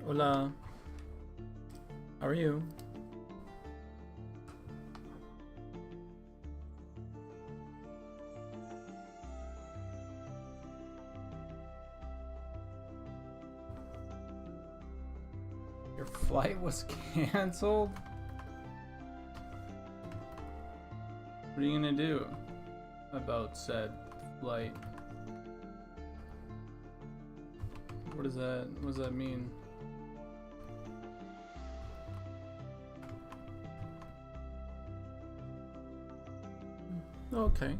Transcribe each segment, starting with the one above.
Hola. How are you? Your flight was canceled? What are you gonna do about said flight? What does that mean? Okay.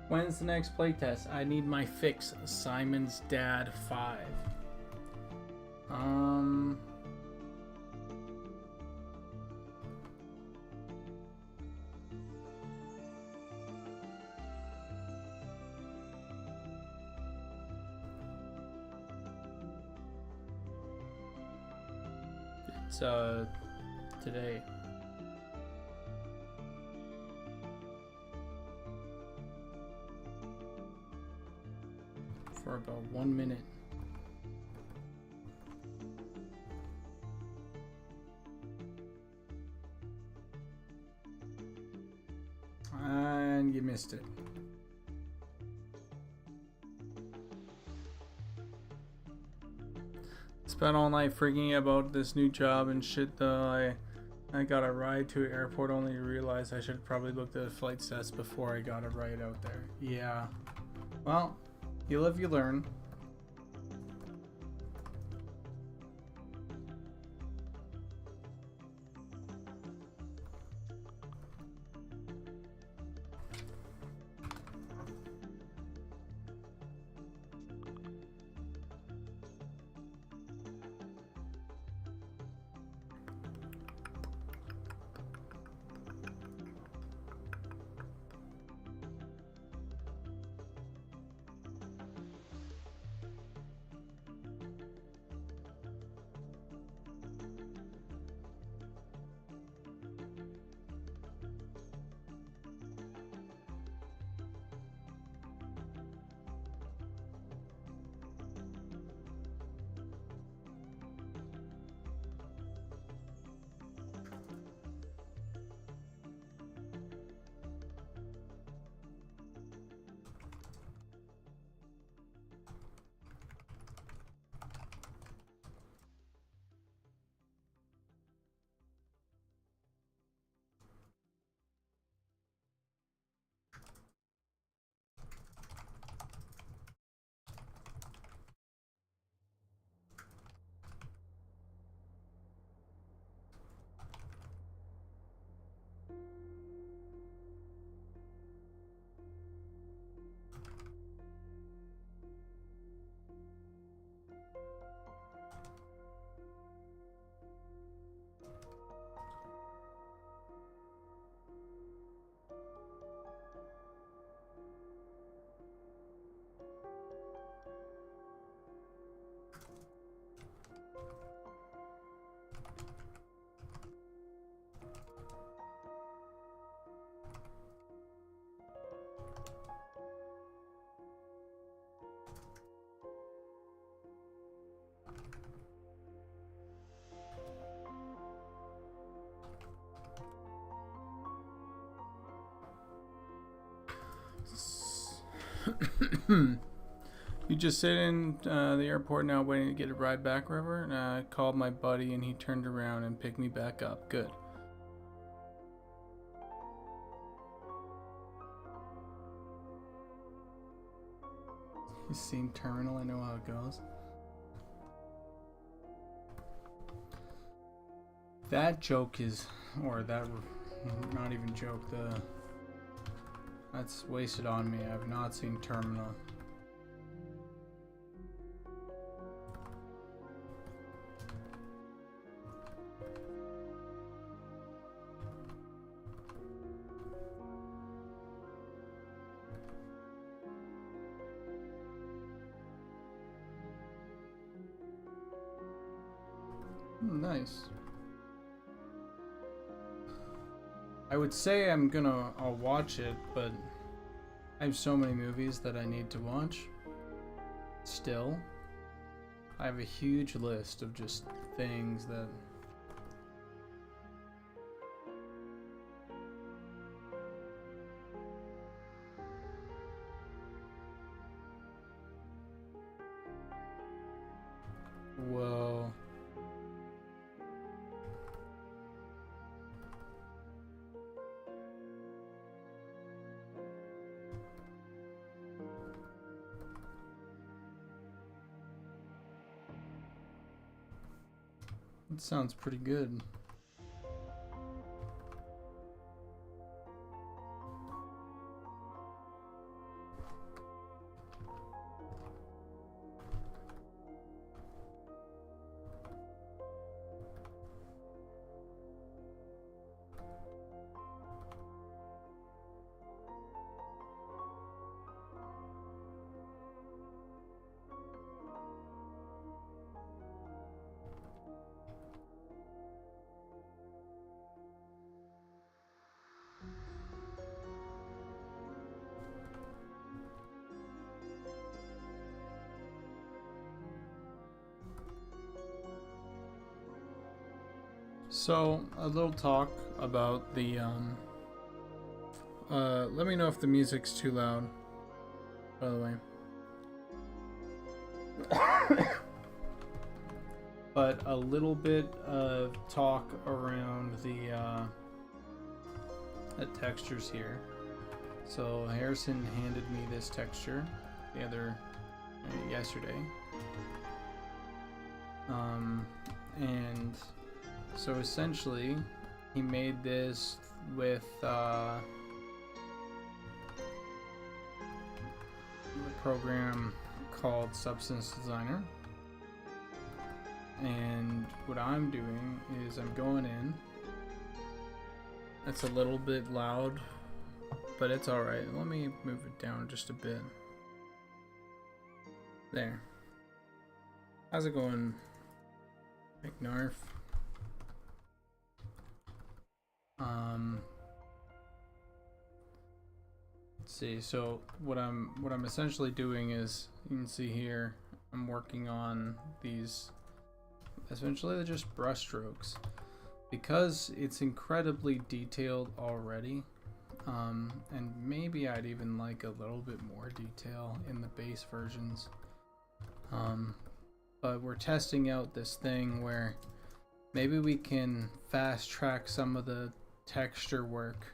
When's the next playtest? I need my fix. Simon's Dad 5. It's today. For about 1 minute. And you missed it. Spent all night freaking about this new job and shit though. I got a ride to an airport only to realize I should probably look at the flight stats before I got a ride out there. Yeah. Well, you live, you learn. You just sit in the airport now waiting to get a ride back, River? And I called my buddy and he turned around and picked me back up. Good. You've seen Terminal, I know how it goes. That joke is, or that, not even joke, that's wasted on me. I've not seen Terminal. Nice. I would say I'll watch it, but I have so many movies that I need to watch still. I have a huge list of just things that... Whoa. That sounds pretty good. So, a little talk about the, let me know if the music's too loud, by the way. But a little bit of talk around the textures here. So, Harrison handed me this texture yesterday. And so essentially, he made this with a program called Substance Designer. And what I'm doing is I'm going in. It's a little bit loud, but it's alright. Let me move it down just a bit. There. How's it going, McNarf? Let's see. So what I'm essentially doing is, you can see here, I'm working on these. Essentially, they're just brush strokes because it's incredibly detailed already. And maybe I'd even like a little bit more detail in the base versions. But we're testing out this thing where maybe we can fast track some of the texture work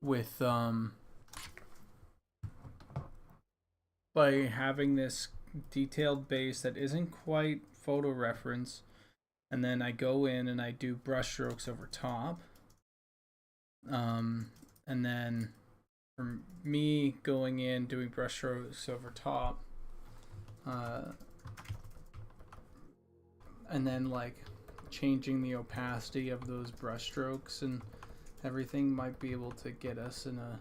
with by having this detailed base that isn't quite photo reference, and then I go in and I do brush strokes over top, and then for me going in doing brush strokes over top, and then like changing the opacity of those brush strokes and everything might be able to get us in a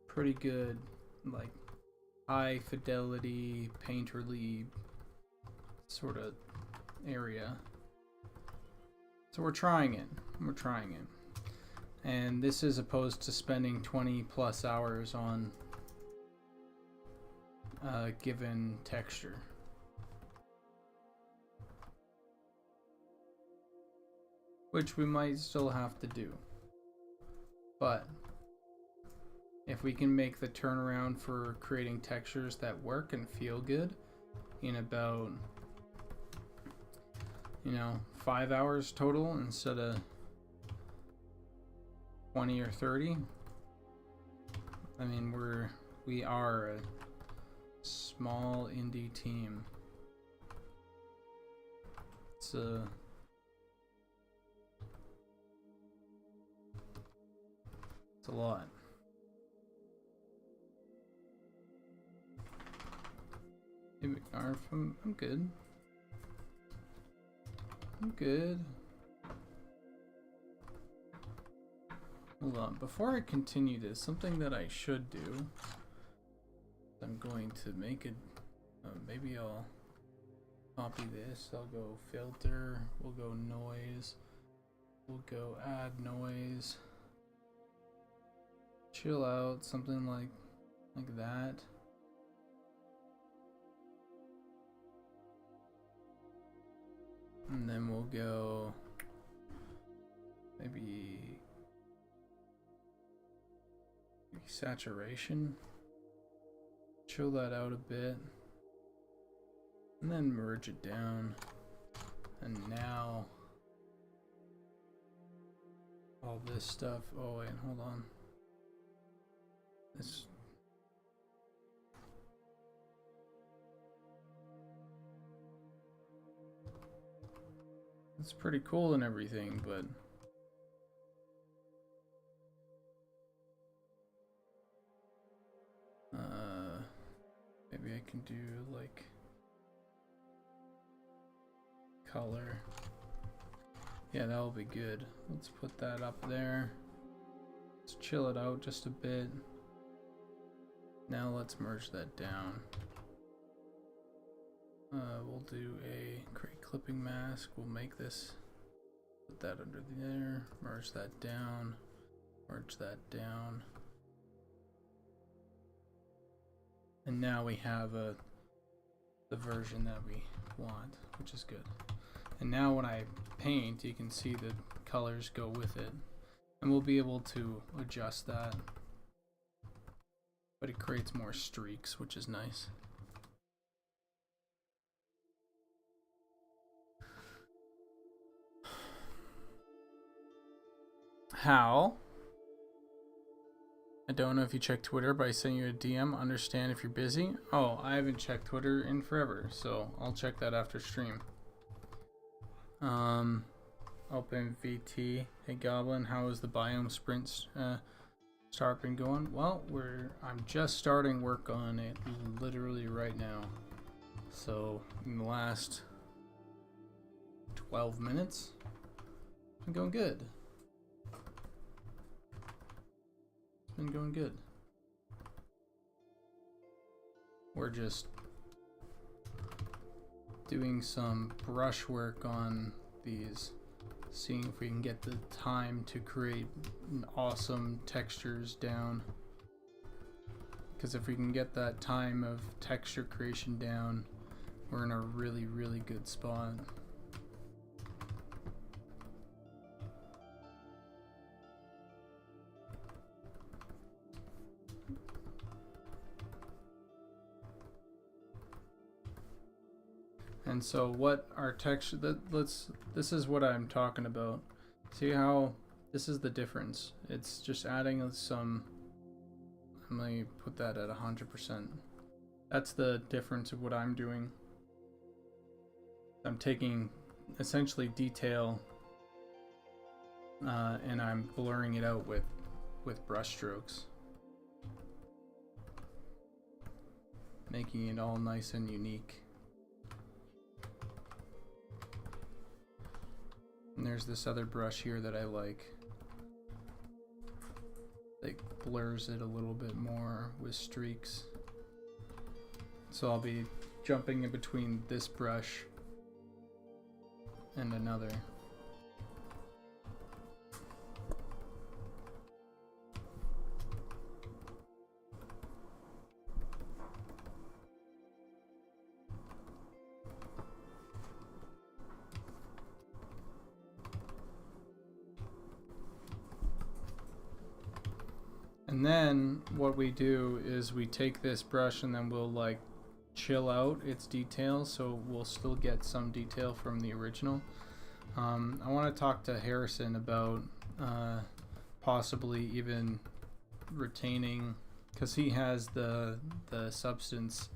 pretty good, like, high fidelity painterly sort of area. So we're trying it. And this is opposed to spending 20 plus hours on a given texture. Which we might still have to do. But if we can make the turnaround for creating textures that work and feel good in about, 5 hours total instead of 20 or 30, I mean, we are a small indie team. It's a lot. Hey McNarf, I'm good. I'm good. Hold on, before I continue this, something that I should do, I'm going to make it, maybe I'll copy this, I'll go filter, we'll go noise, we'll go add noise, chill out, something like that. And then we'll go maybe saturation. Chill that out a bit. And then merge it down. And now all this stuff. Oh wait, hold on. This. It's pretty cool and everything, but maybe I can do like color. Yeah, that'll be good. Let's put that up there. Let's chill it out just a bit. Now let's merge that down. We'll do a create clipping mask. We'll make this, put that under there, merge that down, merge that down. And now we have the version that we want, which is good. And now when I paint, you can see the colors go with it. And we'll be able to adjust that. But it creates more streaks, which is nice. Hal, I don't know if you checked Twitter, but I sent you a DM. Understand if you're busy. Oh, I haven't checked Twitter in forever, so I'll check that after stream. Open VT. Hey Goblin, how is the Biom Sprint start been going? Well, I'm just starting work on it literally right now. So in the last 12 minutes, it's been going good. It's been going good. We're just doing some brush work on these, seeing if we can get the time to create awesome textures down. Because if we can get that time of texture creation down, we're in a really, really good spot. And so what our texture, this is what I'm talking about. See how this is the difference. It's just adding some, let me put that at 100%. That's the difference of what I'm doing. I'm taking essentially detail and I'm blurring it out with brush strokes. Making it all nice and unique. And there's this other brush here that I like. That blurs it a little bit more with streaks. So I'll be jumping in between this brush and another. And then what we do is we take this brush and then we'll like chill out its details, so we'll still get some detail from the original. I want to talk to Harrison about possibly even retaining, because he has the substance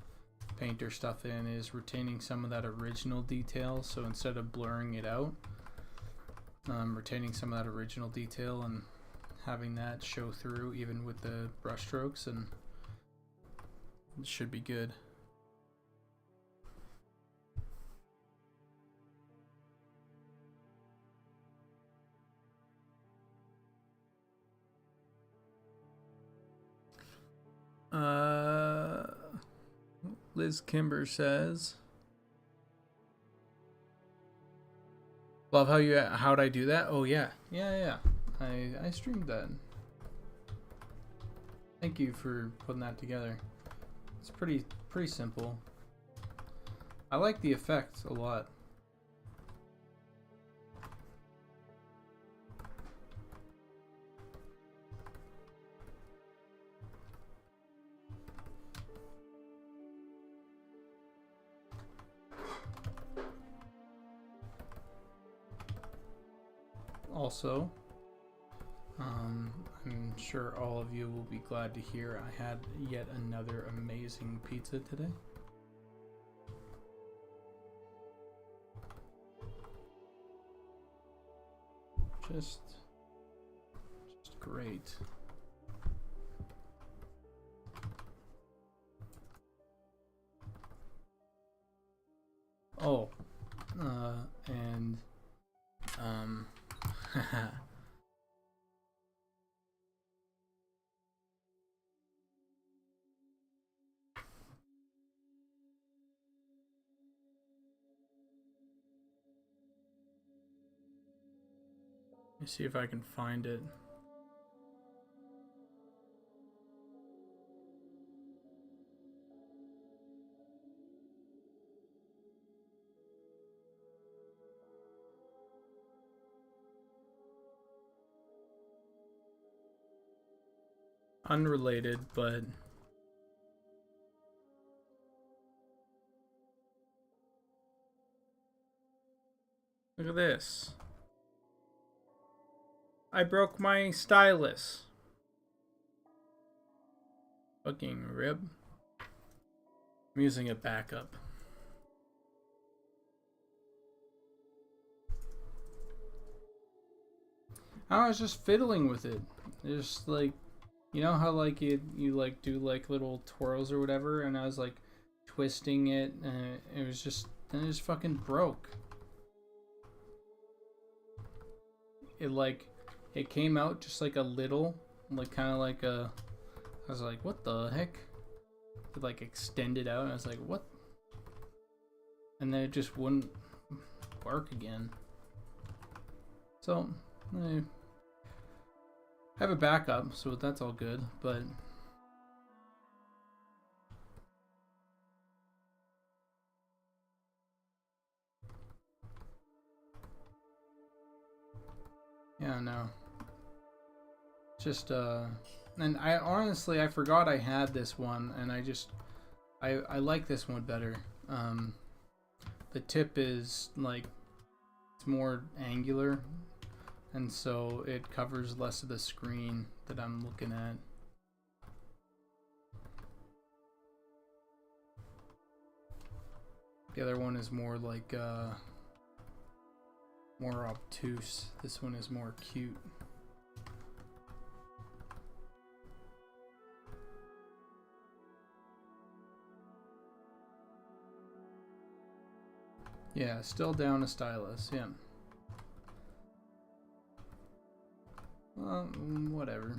painter stuff in, is retaining some of that original detail. So instead of blurring it out, retaining some of that original detail and having that show through even with the brush strokes, and it should be good. Liz Kimber says, love how'd I do that? Oh yeah. I streamed that. Thank you for putting that together. It's pretty simple. I like the effects a lot. also, I'm sure all of you will be glad to hear I had yet another amazing pizza today. Just great. Oh, and let me see if I can find it. Unrelated, but look at this. I broke my stylus. Fucking rib. I'm using a backup. I was just fiddling with it. Just like, you know how like you like do like little twirls or whatever, and I was like twisting it, and it was just, then it just fucking broke. It came out just like a little, like kind of like a, I was like, what the heck? It like extended out, and I was like, what? And then it just wouldn't work again. So I have a backup, so that's all good, but yeah, no. Just and I honestly, I forgot I had this one, and I like this one better. The tip is like, it's more angular, and so it covers less of the screen that I'm looking at. The other one is more like more obtuse. This one is more cute. Yeah, still down a stylus, yeah. Well, whatever.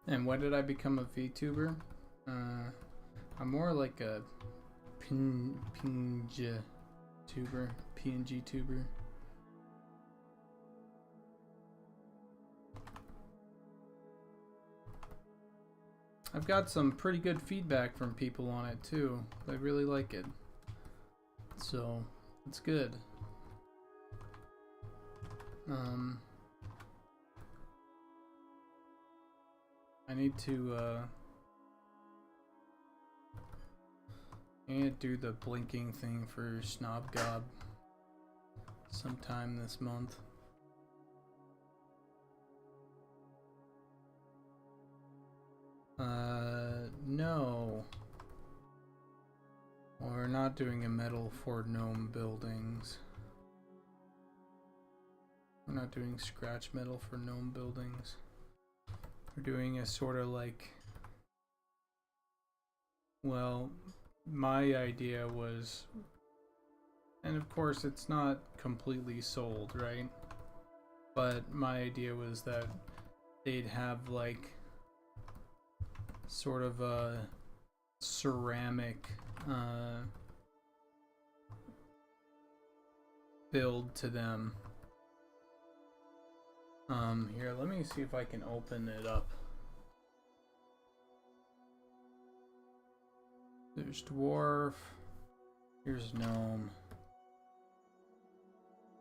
And when did I become a VTuber? I'm more like a PNG tuber. I've got some pretty good feedback from people on it too. They really like it. So, it's good. I need to do the blinking thing for Snob Gob sometime this month. No. We're not doing a medal for gnome buildings. We're not doing scratch metal for gnome buildings. We're doing a sort of like, well, my idea was, and of course it's not completely sold, right? But my idea was that they'd have like sort of a ceramic build to them. Here, let me see if I can open it up. There's dwarf. Here's gnome.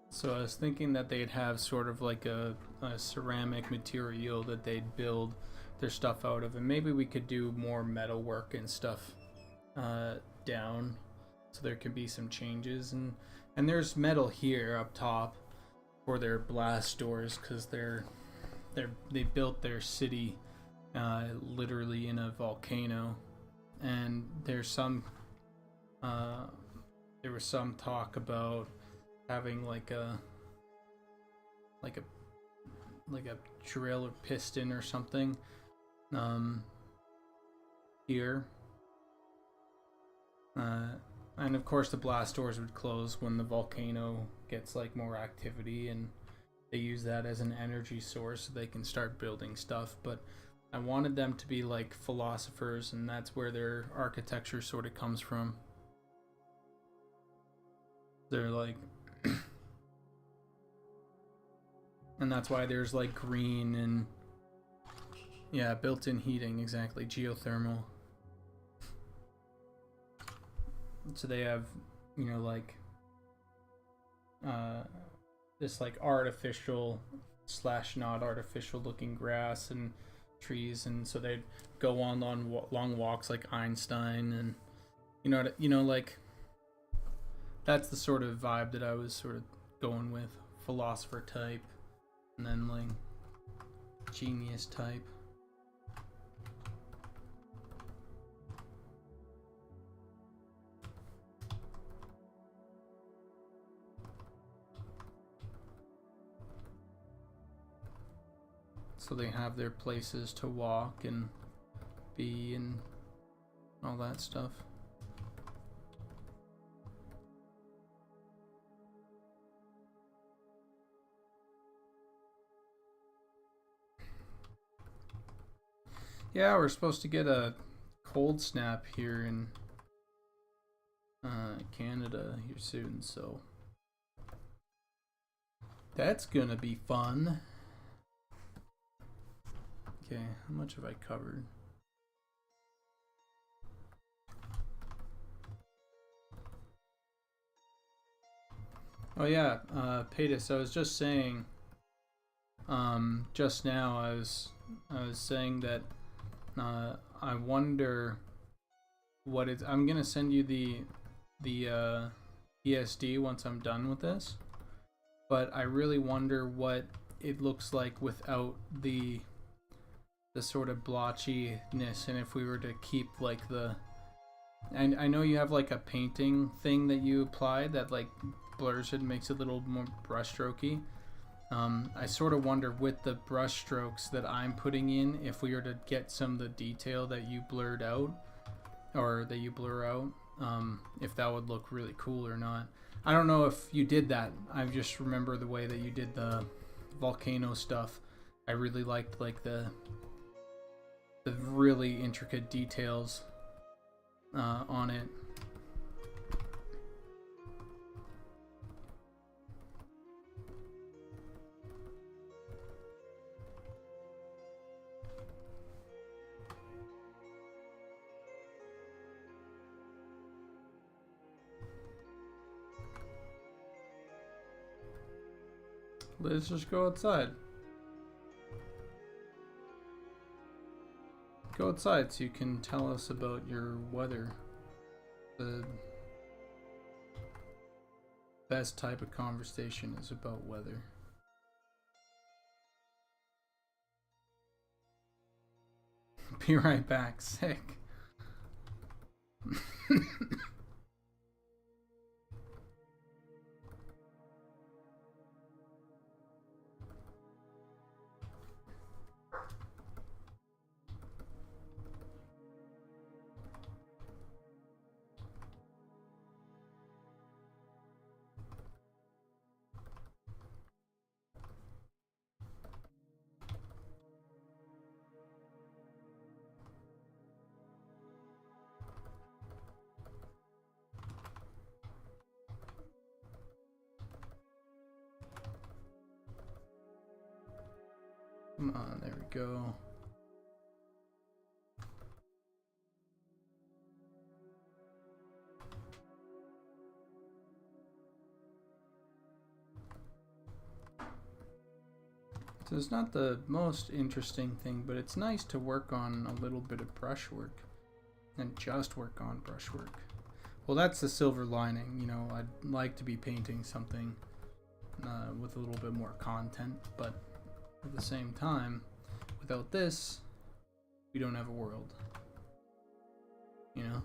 So I was thinking that they'd have sort of like a ceramic material that they'd build their stuff out of, and maybe we could do more metal work and stuff down so there could be some changes. And there's metal here up top for their blast doors, because they built their city literally in a volcano, and there was some talk about having like a drill or piston or something here, and of course the blast doors would close when the volcano gets like more activity, and they use that as an energy source so they can start building stuff. But I wanted them to be like philosophers, and that's where their architecture sort of comes from. They're like and that's why there's like green and yeah, built-in heating, exactly, geothermal. So they have, you know, like this like artificial / not artificial looking grass and trees, and so they'd go on long walks like Einstein, and you know, like that's the sort of vibe that I was sort of going with, philosopher type, and then like genius type. So they have their places to walk and be and all that stuff. Yeah, we're supposed to get a cold snap here in Canada here soon, so that's gonna be fun. Okay, how much have I covered? Oh yeah, Paytas, I was just saying, just now I was saying that I wonder what it's. I'm gonna send you the ESD once I'm done with this, but I really wonder what it looks like without the sort of blotchiness, and if we were to keep like the, and I know you have like a painting thing that you apply that like blurs it and makes it a little more brushstrokey. I sort of wonder with the brush strokes that I'm putting in, if we were to get some of the detail that you blurred out, or that you blur out, if that would look really cool or not. I don't know if you did that. I just remember the way that you did the volcano stuff. I really liked like the really intricate details on it. Let's just go outside. Go outside so you can tell us about your weather. The best type of conversation is about weather. Be right back. Sick. Come on, there we go. So it's not the most interesting thing, but it's nice to work on a little bit of brushwork and just work on brushwork. Well, that's the silver lining. You know, I'd like to be painting something with a little bit more content, but at the same time, without this, we don't have a world. You know?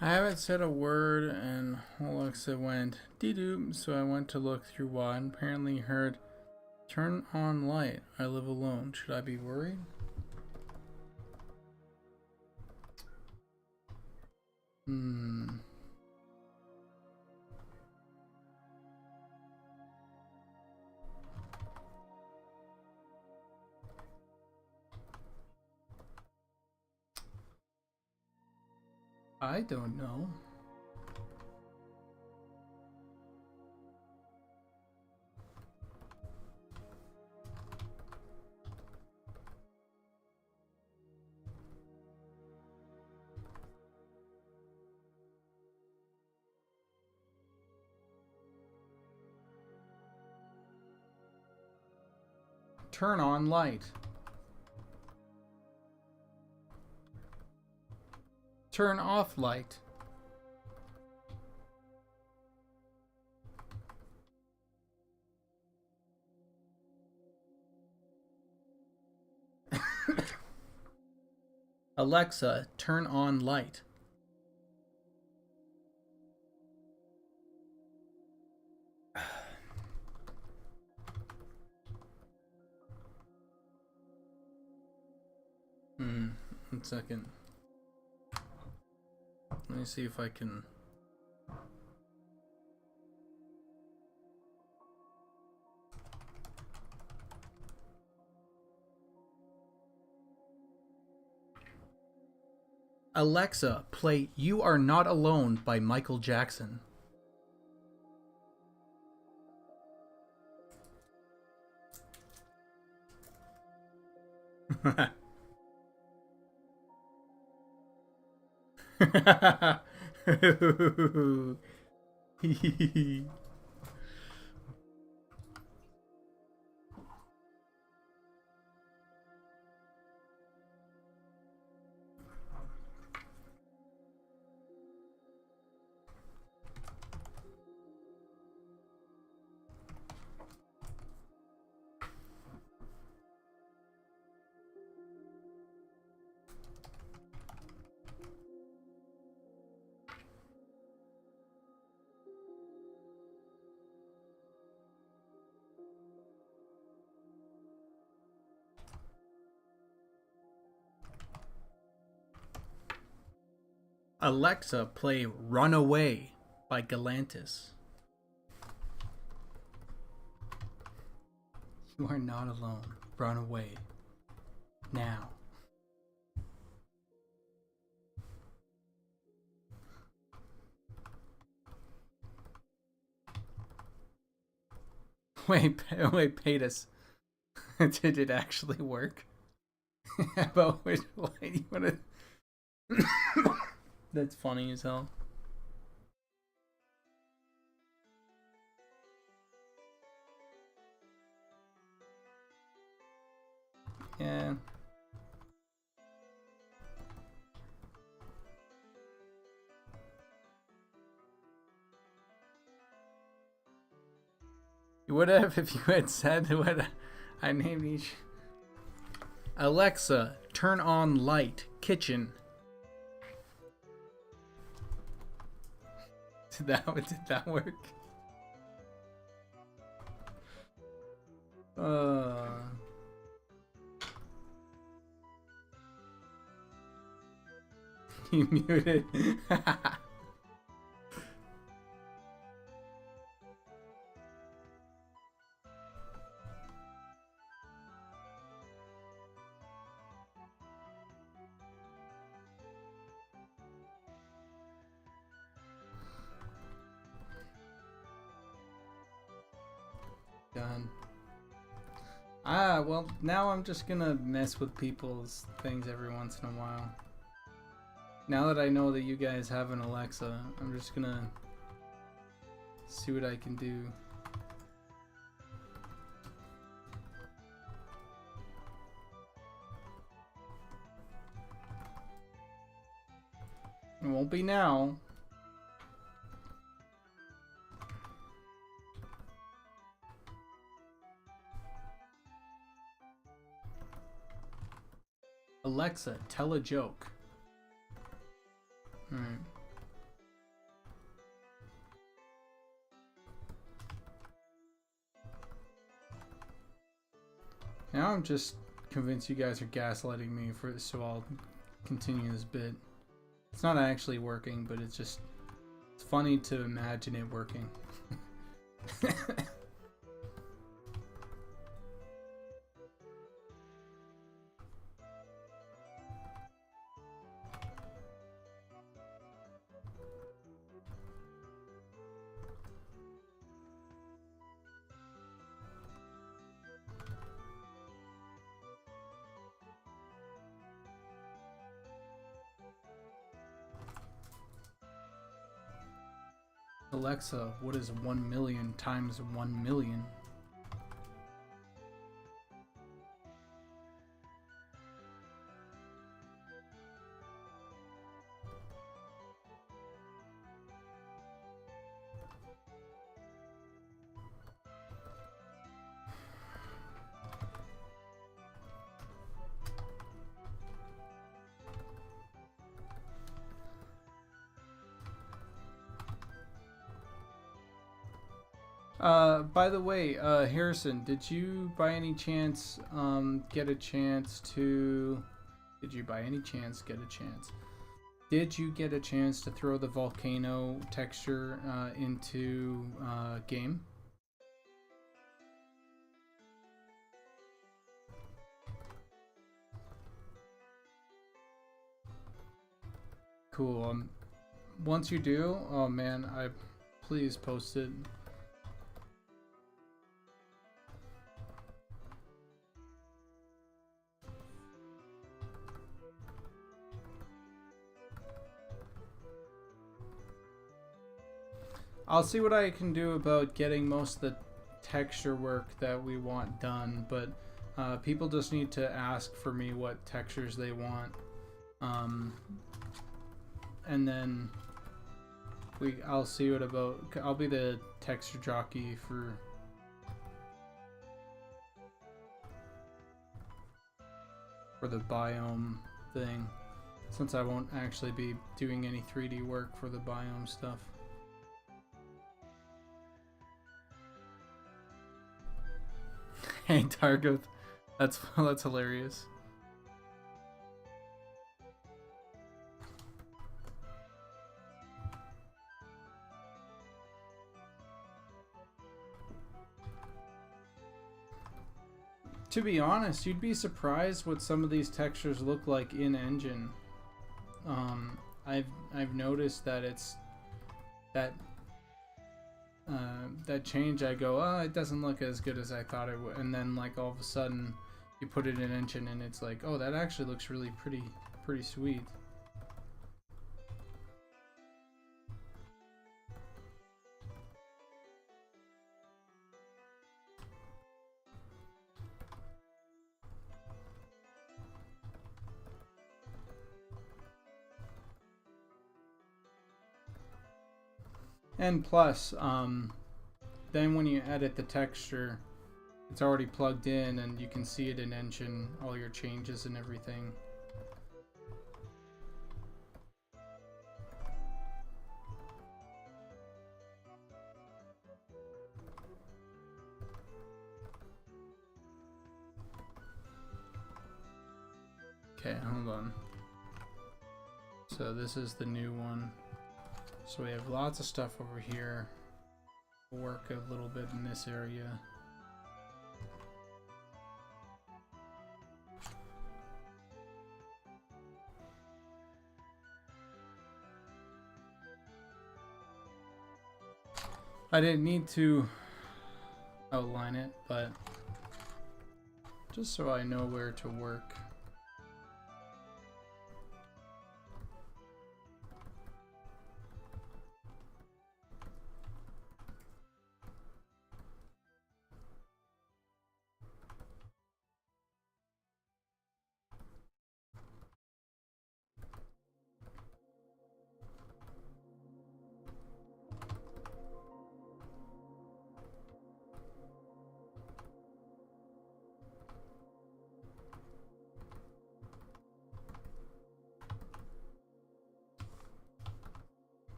I haven't said a word, and Alexa went dee-doo, so I went to look through what, and apparently heard, turn on light, I live alone. Should I be worried? I don't know. Turn on light. Turn off light. Alexa, turn on light. One second. Let me see if I can. Alexa, play You Are Not Alone by Michael Jackson. Alexa, play Runaway by Galantis. You are not alone. Run away. Now. Wait, Paytas. Did it actually work? About which light you wanna... That's funny as hell. Yeah. would have if you had said what I named each. Alexa, turn on light, kitchen. Did that work? You muted. Done. Well, now I'm just gonna mess with people's things every once in a while. Now that I know that you guys have an Alexa, I'm just gonna see what I can do. It won't be now. Alexa, tell a joke. Alright. Now I'm just convinced you guys are gaslighting me so I'll continue this bit. It's not actually working, but it's funny to imagine it working. Alexa, what is 1 million times 1 million? By the way, Harrison, did you by any chance get a chance to... Did you by any chance get a chance? Did you get a chance to throw the volcano texture into game? Cool. Once you do, oh man, please post it. I'll see what I can do about getting most of the texture work that we want done, but people just need to ask for me what textures they want, and then I'll see what about. I'll be the texture jockey for the biome thing, since I won't actually be doing any 3D work for the biome stuff. Hey Targoth, that's hilarious. To be honest, you'd be surprised what some of these textures look like in engine. I've noticed that it's that change. I go, oh, it doesn't look as good as I thought it would, and then like all of a sudden you put it in engine and it's like, oh, that actually looks really pretty sweet. And plus, then when you edit the texture, it's already plugged in and you can see it in Engine, all your changes and everything. Okay, hold on. So this is the new one. So we have lots of stuff over here. We'll work a little bit in this area. I didn't need to outline it, but just so I know where to work.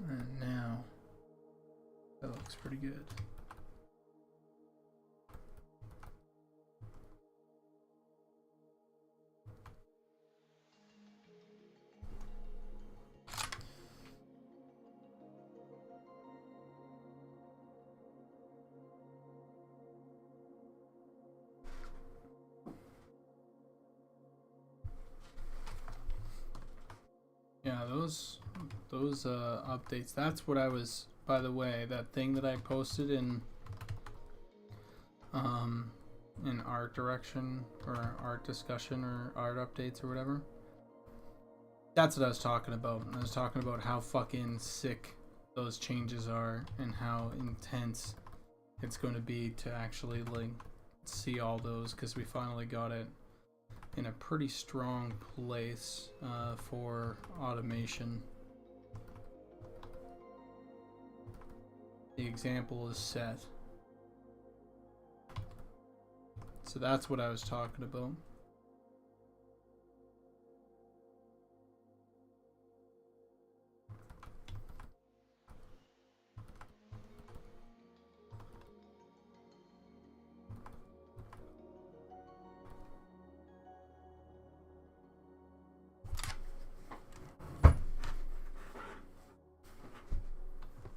And now, that looks pretty good. Yeah, those updates, that's what I was, by the way, that thing that I posted in art direction or art discussion or art updates or whatever, that's what I was talking about. I was talking about how fucking sick those changes are and how intense it's going to be to actually like see all those, because we finally got it in a pretty strong place for automation. The example is set. So that's what I was talking about.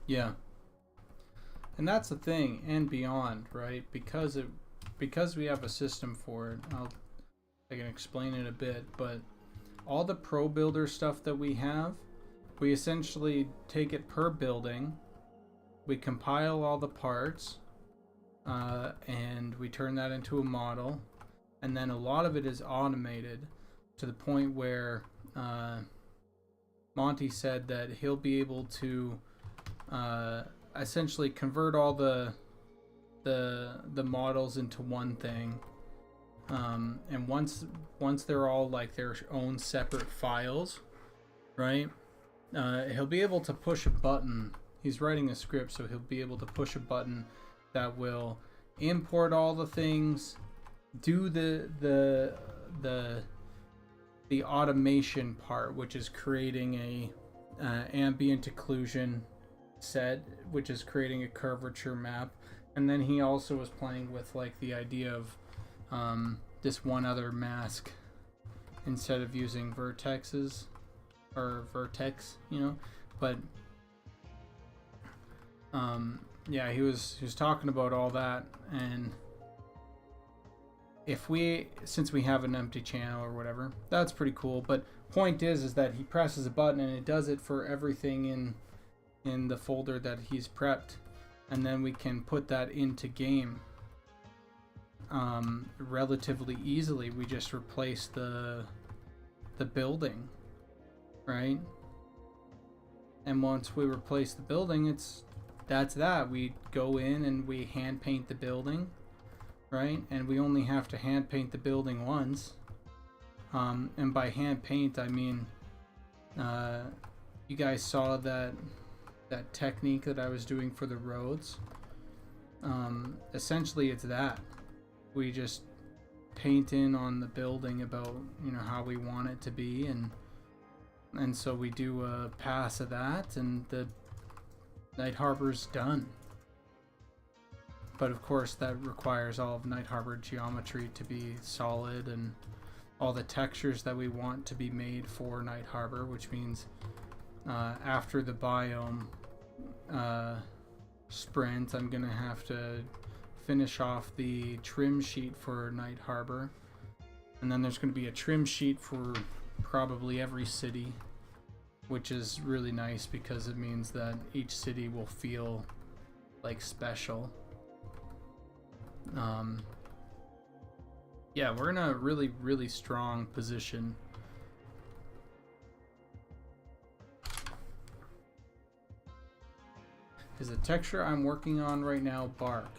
Yeah. And that's the thing, and beyond, right? Because we have a system for it. I can explain it a bit, but all the pro builder stuff that we have, we essentially take it per building, we compile all the parts, and we turn that into a model, and then a lot of it is automated to the point where Monty said that he'll be able to essentially convert all the models into one thing, and once they're all like their own separate files, right, he'll be able to push a button. He's writing a script, so he'll be able to push a button that will import all the things, do the automation part, which is creating a ambient occlusion set, which is creating a curvature map. And then he also was playing with like the idea of this one other mask instead of using vertexes or vertex, you know. But yeah, he was talking about all that. And since we have an empty channel or whatever, that's pretty cool. But point is that he presses a button and it does it for everything in the folder that he's prepped, and then we can put that into game relatively easily. We just replace the building, right? And once we replace the building, it's that's that. We go in and we hand paint the building, right? And we only have to hand paint the building once. And by hand paint, I mean, you guys saw that technique that I was doing for the roads. Essentially, it's that. We just paint in on the building about, you know, how we want it to be, and so we do a pass of that, and the Night Harbor's done. But of course, that requires all of Night Harbor geometry to be solid and all the textures that we want to be made for Night Harbor, which means after the biome sprint, I'm gonna have to finish off the trim sheet for Night Harbor, and then there's going to be a trim sheet for probably every city, which is really nice because it means that each city will feel like special. Yeah, we're in a really strong position. Is the texture I'm working on right now bark?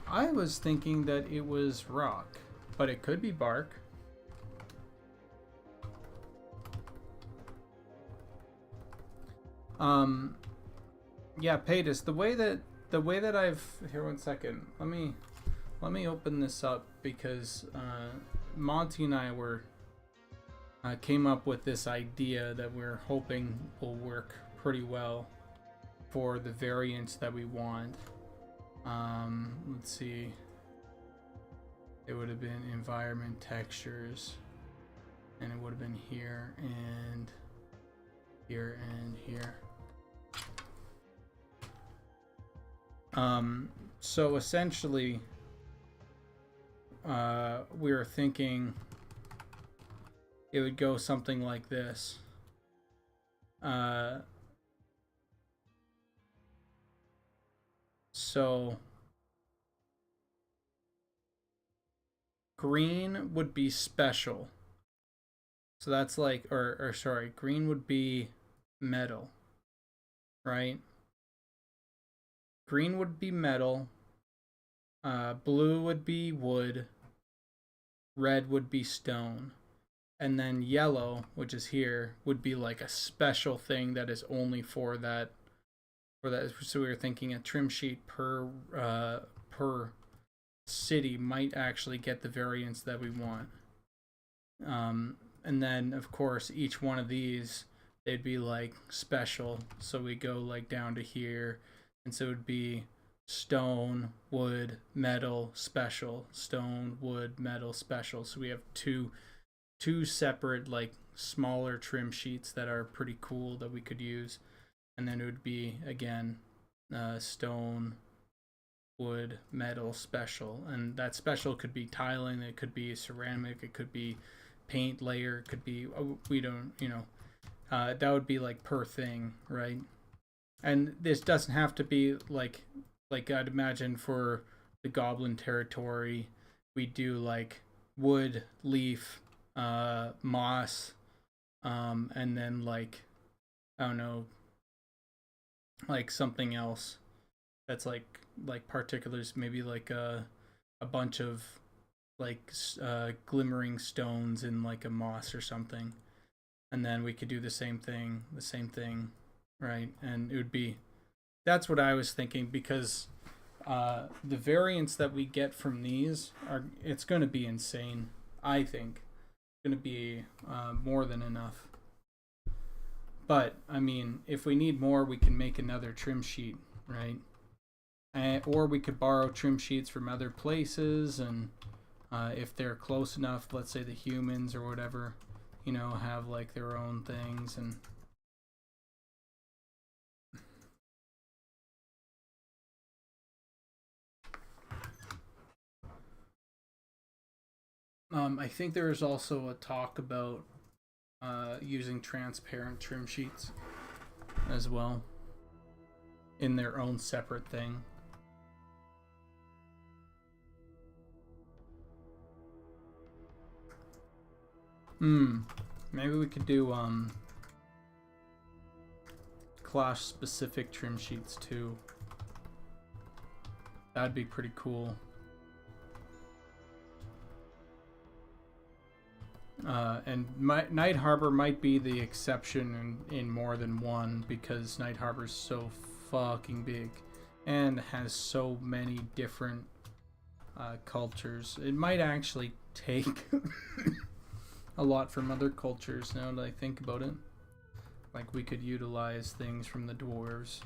I was thinking that it was rock, but it could be bark. Yeah, Paytas, the way that I've here, one second. Let me open this up because Monty and I were came up with this idea that we're hoping will work pretty well for the variants that we want. Let's see. It would have been environment textures, and it would have been here and here and here. So essentially, we were thinking it would go something like this. So green would be special. So that's like, or sorry, green would be metal, right? Green would be metal. Blue would be wood. Red would be stone. And then yellow, which is here, would be like a special thing that is only for that. So we were thinking a trim sheet per city might actually get the variants that we want. And then of course each one of these, they'd be like special. So we go like down to here, and so it would be stone, wood, metal, special, stone, wood, metal, special. So we have two separate like smaller trim sheets that are pretty cool that we could use. And then it would be again stone, wood, metal, special. And that special could be tiling, it could be ceramic, it could be paint layer, it could be, we don't, you know, that would be like per thing, right? And this doesn't have to be like I'd imagine for the Goblin territory, we do like wood, leaf, moss, and then like, I don't know, like something else that's like particulars, maybe like a bunch of like glimmering stones in like a moss or something. And then we could do the same thing, right? And it would be, that's what I was thinking, because the variants that we get from these it's going to be insane. I think it's going to be more than enough. But I mean, if we need more, we can make another trim sheet, right? Or we could borrow trim sheets from other places, and if they're close enough, let's say the humans or whatever, you know, have like their own things. And I think there is also a talk about using transparent trim sheets as well in their own separate thing. Maybe we could do class specific trim sheets too. That'd be pretty cool. And Night Harbor might be the exception in more than one, because Night Harbor's so fucking big and has so many different cultures. It might actually take a lot from other cultures now that I think about it. Like, we could utilize things from the dwarves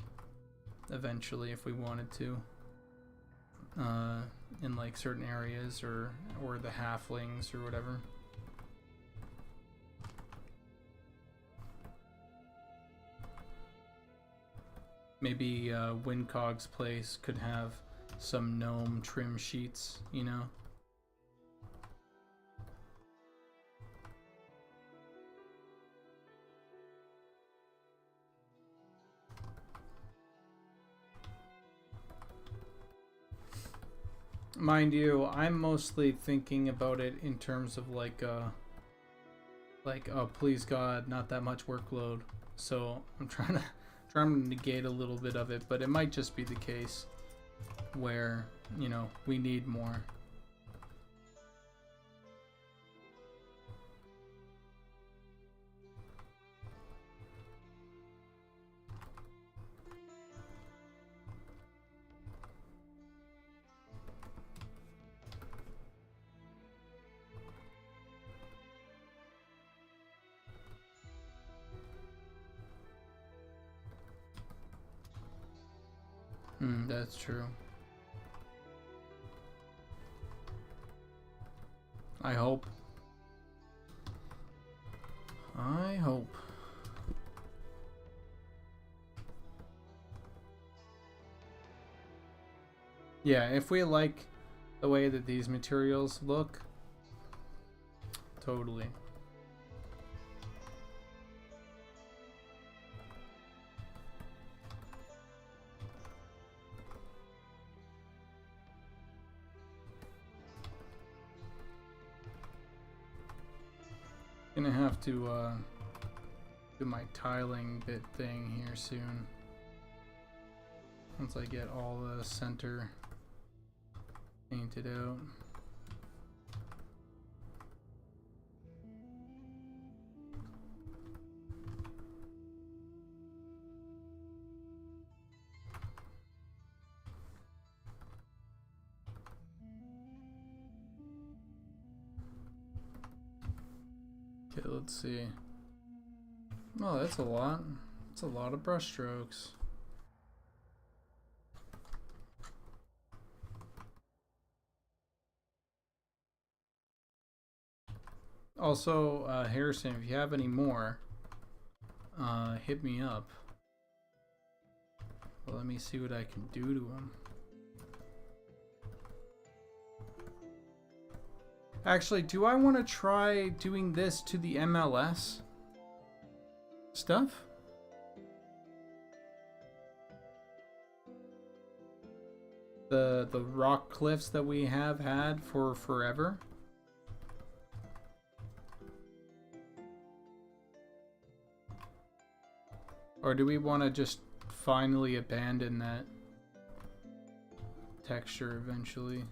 eventually if we wanted to, in like certain areas, or the halflings or whatever. Maybe Windcog's place could have some gnome trim sheets, you know? Mind you, I'm mostly thinking about it in terms of like, oh please God, not that much workload. So I'm trying to negate a little bit of it, but it might just be the case where, you know, we need more. That's true. I hope. I hope. Yeah, if we like the way that these materials look, totally. Gonna have to do my tiling bit thing here soon, once I get all the center painted out. Okay, let's see. Oh, that's a lot. That's a lot of brush strokes. Also, Harrison, if you have any more, hit me up. Well, let me see what I can do to them. Actually, do I want to try doing this to the MLS stuff? The rock cliffs that we have had for forever? Or do we want to just finally abandon that texture eventually?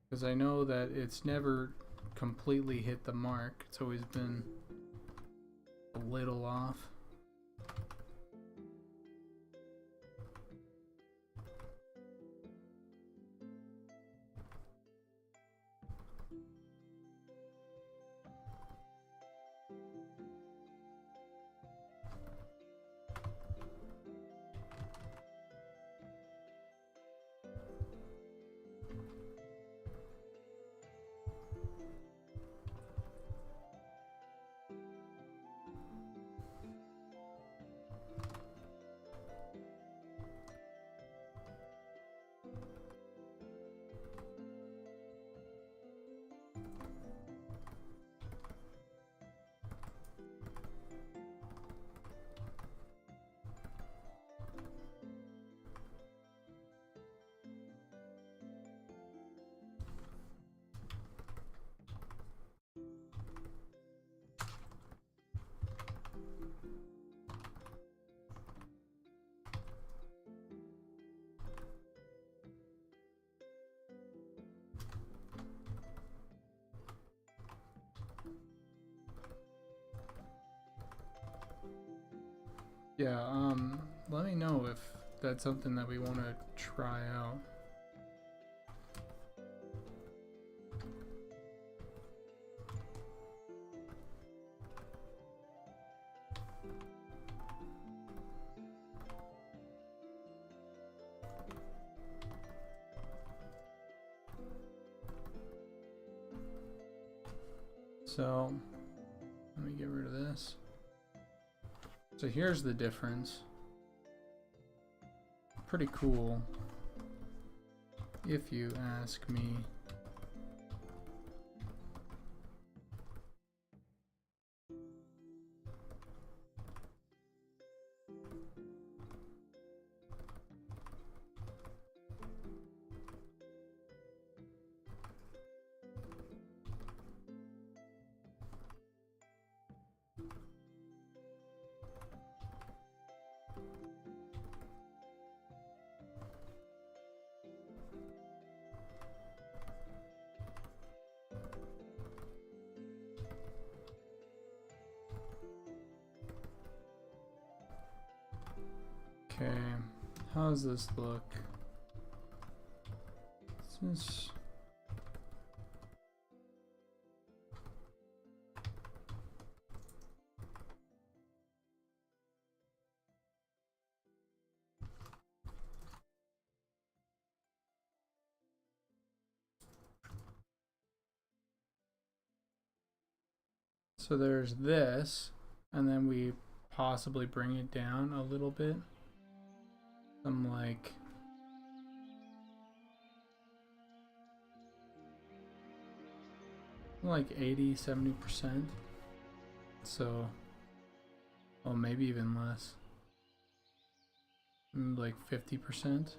Because I know that it's never completely hit the mark. It's always been a little off. Yeah, let me know if that's something that we want to try out. So, let me get rid of this. So here's the difference. Pretty cool, if you ask me. Okay, how does this look? This so there's this, and then we possibly bring it down a little bit. I'm like 80-70%. So, well, maybe even less. Like 50%.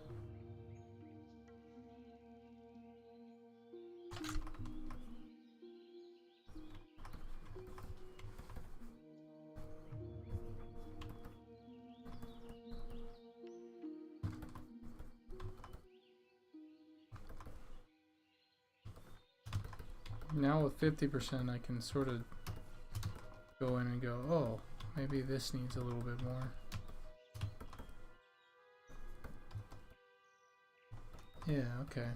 Now with 50%, I can sort of go in and go, oh, maybe this needs a little bit more. Yeah, okay.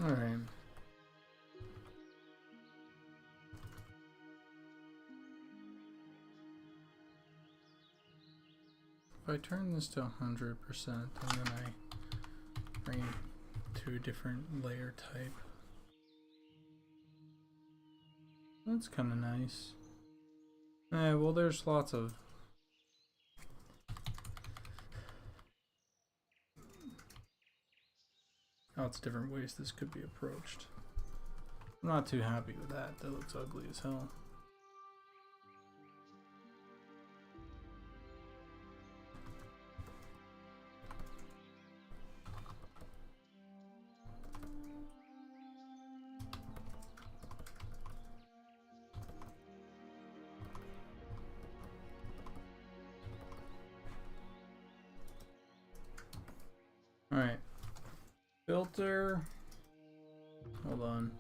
All right. If I turn this to 100% and then I bring it to a different layer type, that's kind of nice. Well, there's lots of lots of different ways this could be approached. I'm not too happy with that. That looks ugly as hell. Filter. Hold on.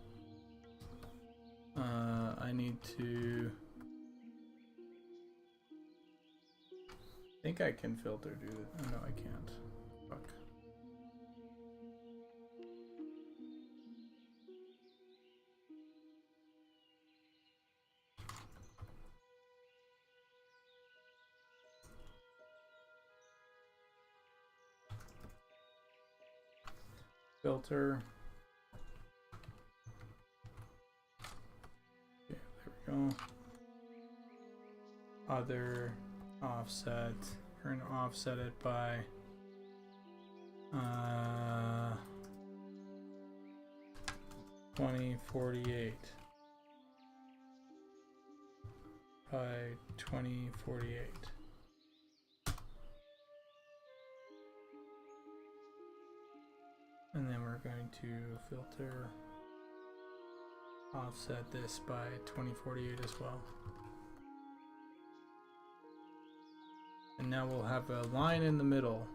I need to. I think I can filter, dude. Oh, no, I can't. Fuck. Filter. Okay, there we go. Other offset. We're gonna offset it by 2048 by 2048. And then we're going to filter offset this by 2048 as well. And now we'll have a line in the middle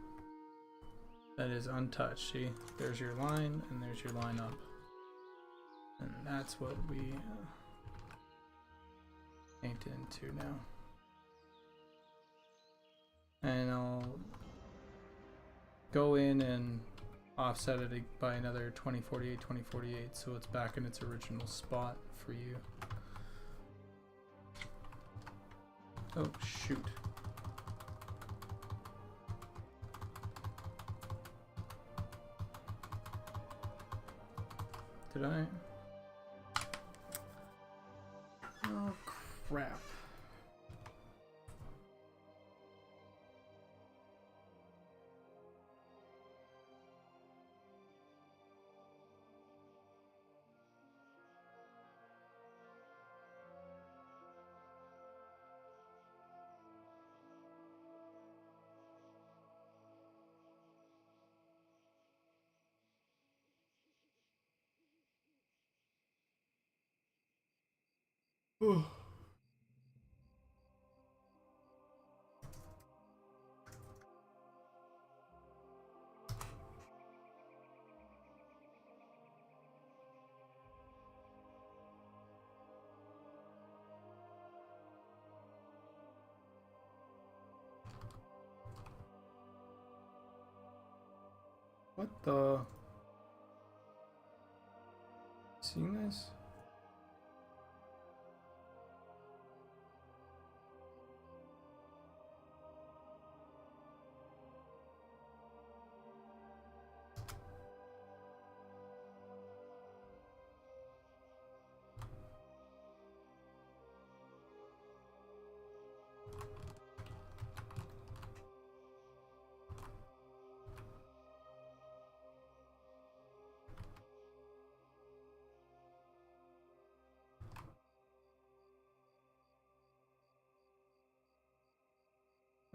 that is untouched. See, there's your line and there's your line up. And that's what we paint into now. And I'll go in and offset it by another 2048, 2048, so it's back in its original spot for you. Oh, shoot. Did I? Oh, crap. What the? Seeing this?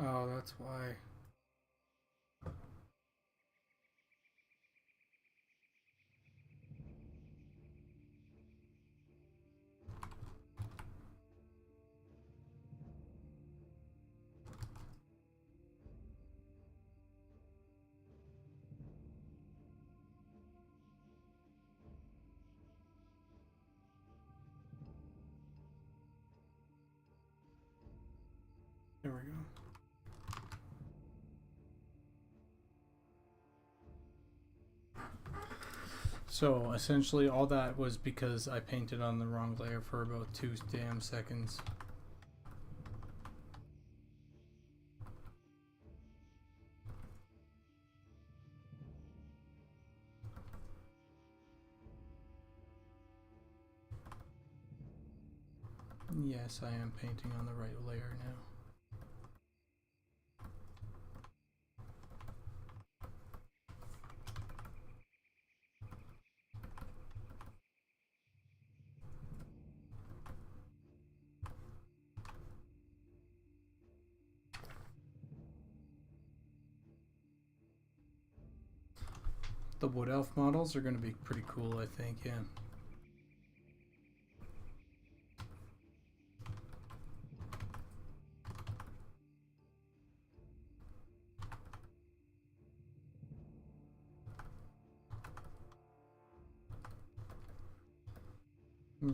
Oh, that's why. There we go. So essentially all that was because I painted on the wrong layer for about 2 damn seconds. Yes, I am painting on the right layer now. The wood elf models are going to be pretty cool, I think, yeah.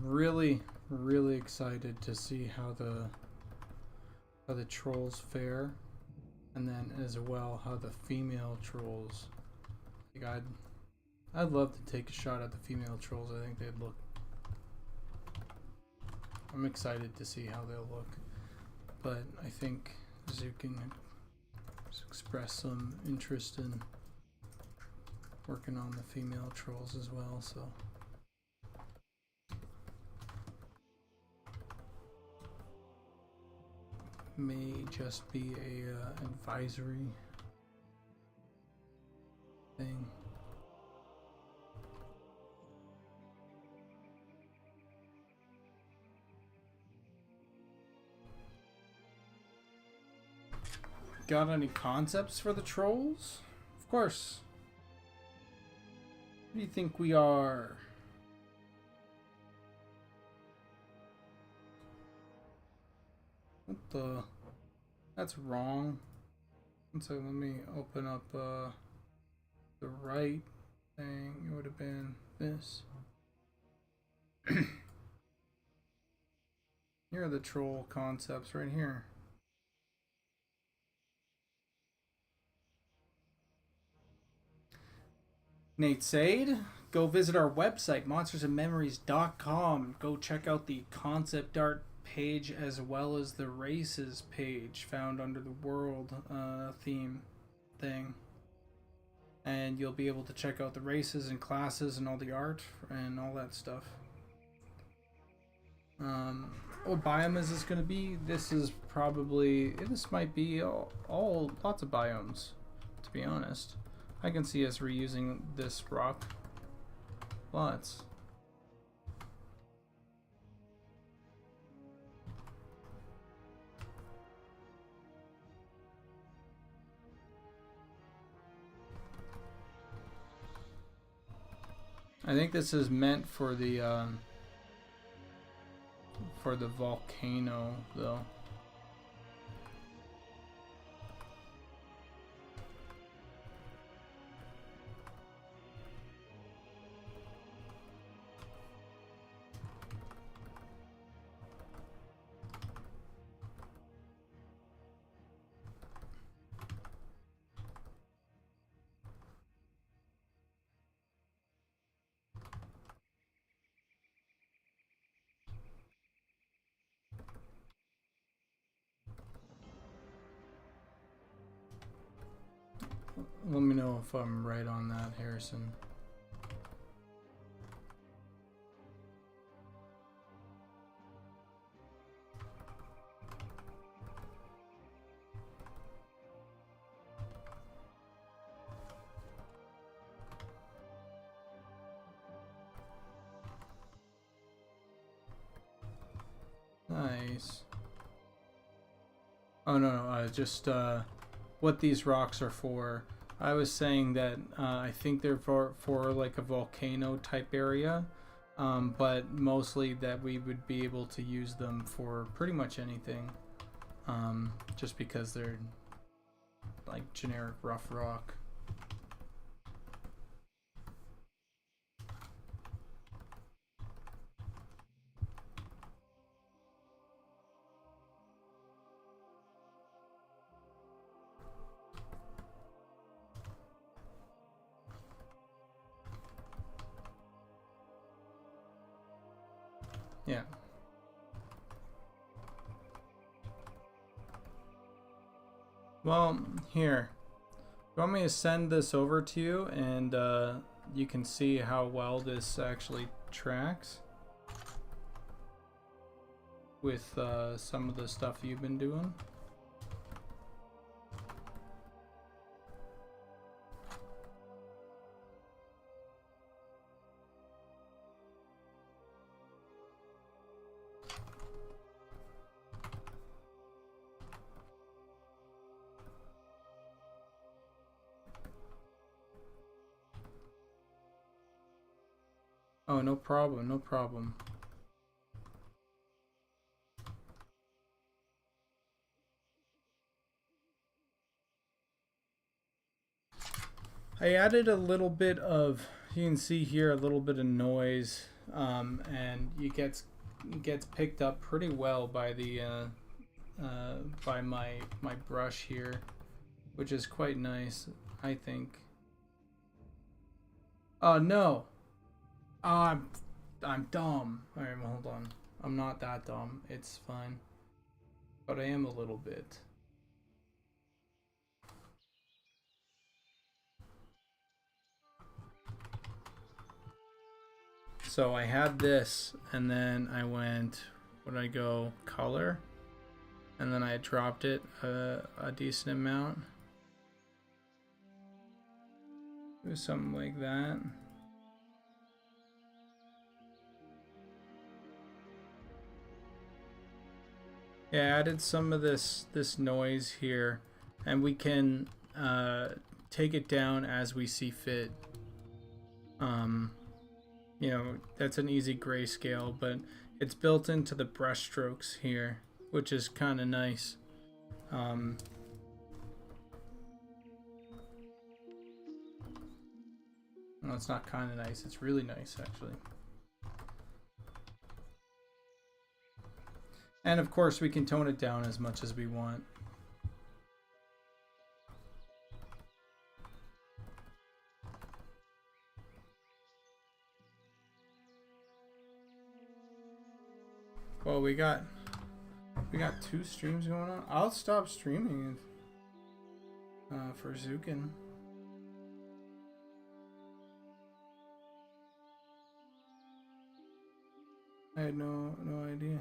really excited to see how the trolls fare, and then as well how the female trolls. Like I'd love to take a shot at the female trolls. I think they'd look. I'm excited to see how they'll look, but I think Zukin expressed some interest in working on the female trolls as well, so. May just be a advisory thing. Got any concepts for the trolls? Of course. Who do you think we are? What the? That's wrong. So let me open up the right thing. It would have been this. Here are the troll concepts right here. Nate Sade, go visit our website, monstersandmemories.com. Go check out the concept art page as well as the races page found under the world theme thing. And you'll be able to check out the races and classes and all the art and all that stuff. What biome is this going to be? This might be all lots of biomes, to be honest. I can see us reusing this rock lots. I think this is meant for the volcano, though. Let me know if I'm right on that, Harrison. Nice. Oh no, just what these rocks are for. I was saying that I think they're for like a volcano type area, but mostly that we would be able to use them for pretty much anything, just because they're like generic rough rock. Yeah. Well, here. You want me to send this over to you, and you can see how well this actually tracks with some of the stuff you've been doing? Oh, no problem, no problem. I added a little bit of, you can see here, a little bit of noise and it gets picked up pretty well by the by my brush here, which is quite nice, I think. Oh no! Oh, I'm dumb. Alright, well, hold on. I'm not that dumb. It's fine. But I am a little bit. So I had this, and then I went, would I go color? And then I dropped it a decent amount. It was something like that. Yeah, I added some of this noise here, and we can take it down as we see fit. You know, that's an easy grayscale, but it's built into the brush strokes here, which is kind of nice. No, it's not kind of nice, it's really nice actually. And of course we can tone it down as much as we want. Well, we got 2 streams going on. I'll stop streaming for Zukin. I had no idea.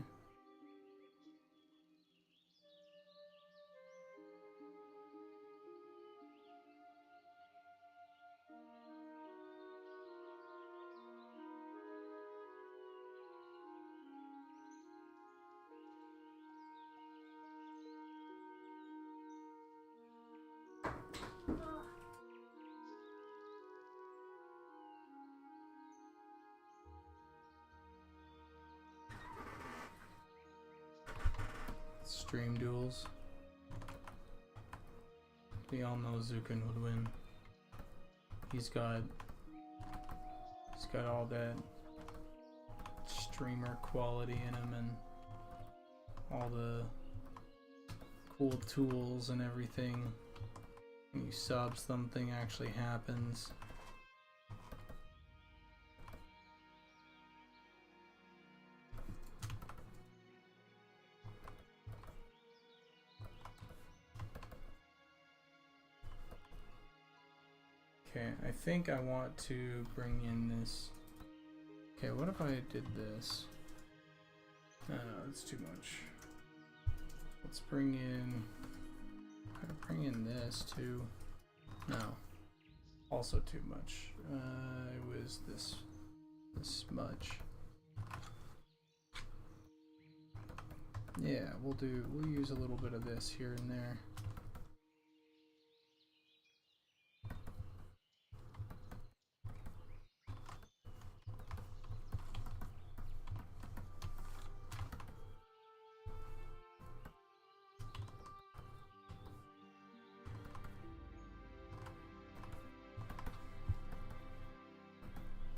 Stream duels. We all know Zukin would win. He's got all that streamer quality in him and all the cool tools and everything. When you sub, something actually happens. Okay, I think I want to bring in this. Okay, what if I did this? No, that's too much. Let's bring in. I'm gonna bring in this too. No, also too much. It was this smudge. Yeah, we'll use a little bit of this here and there.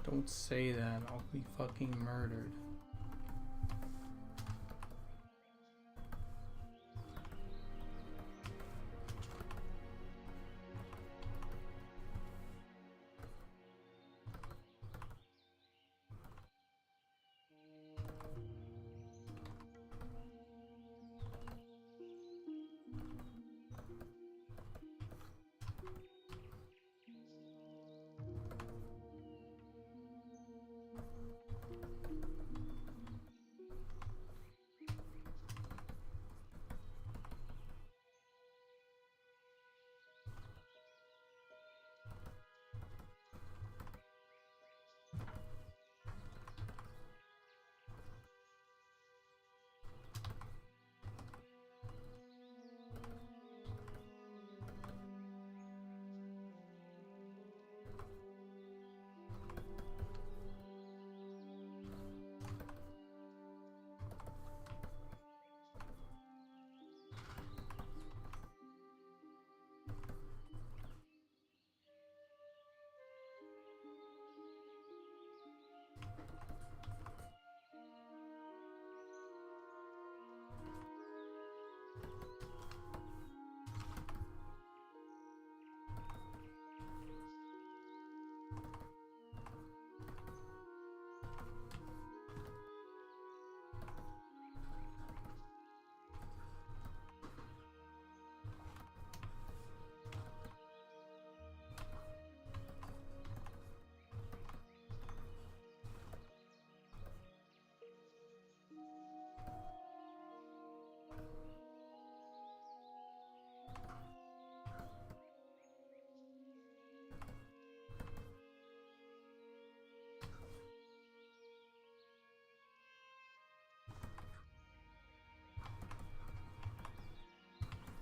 Don't say that, I'll be fucking murdered.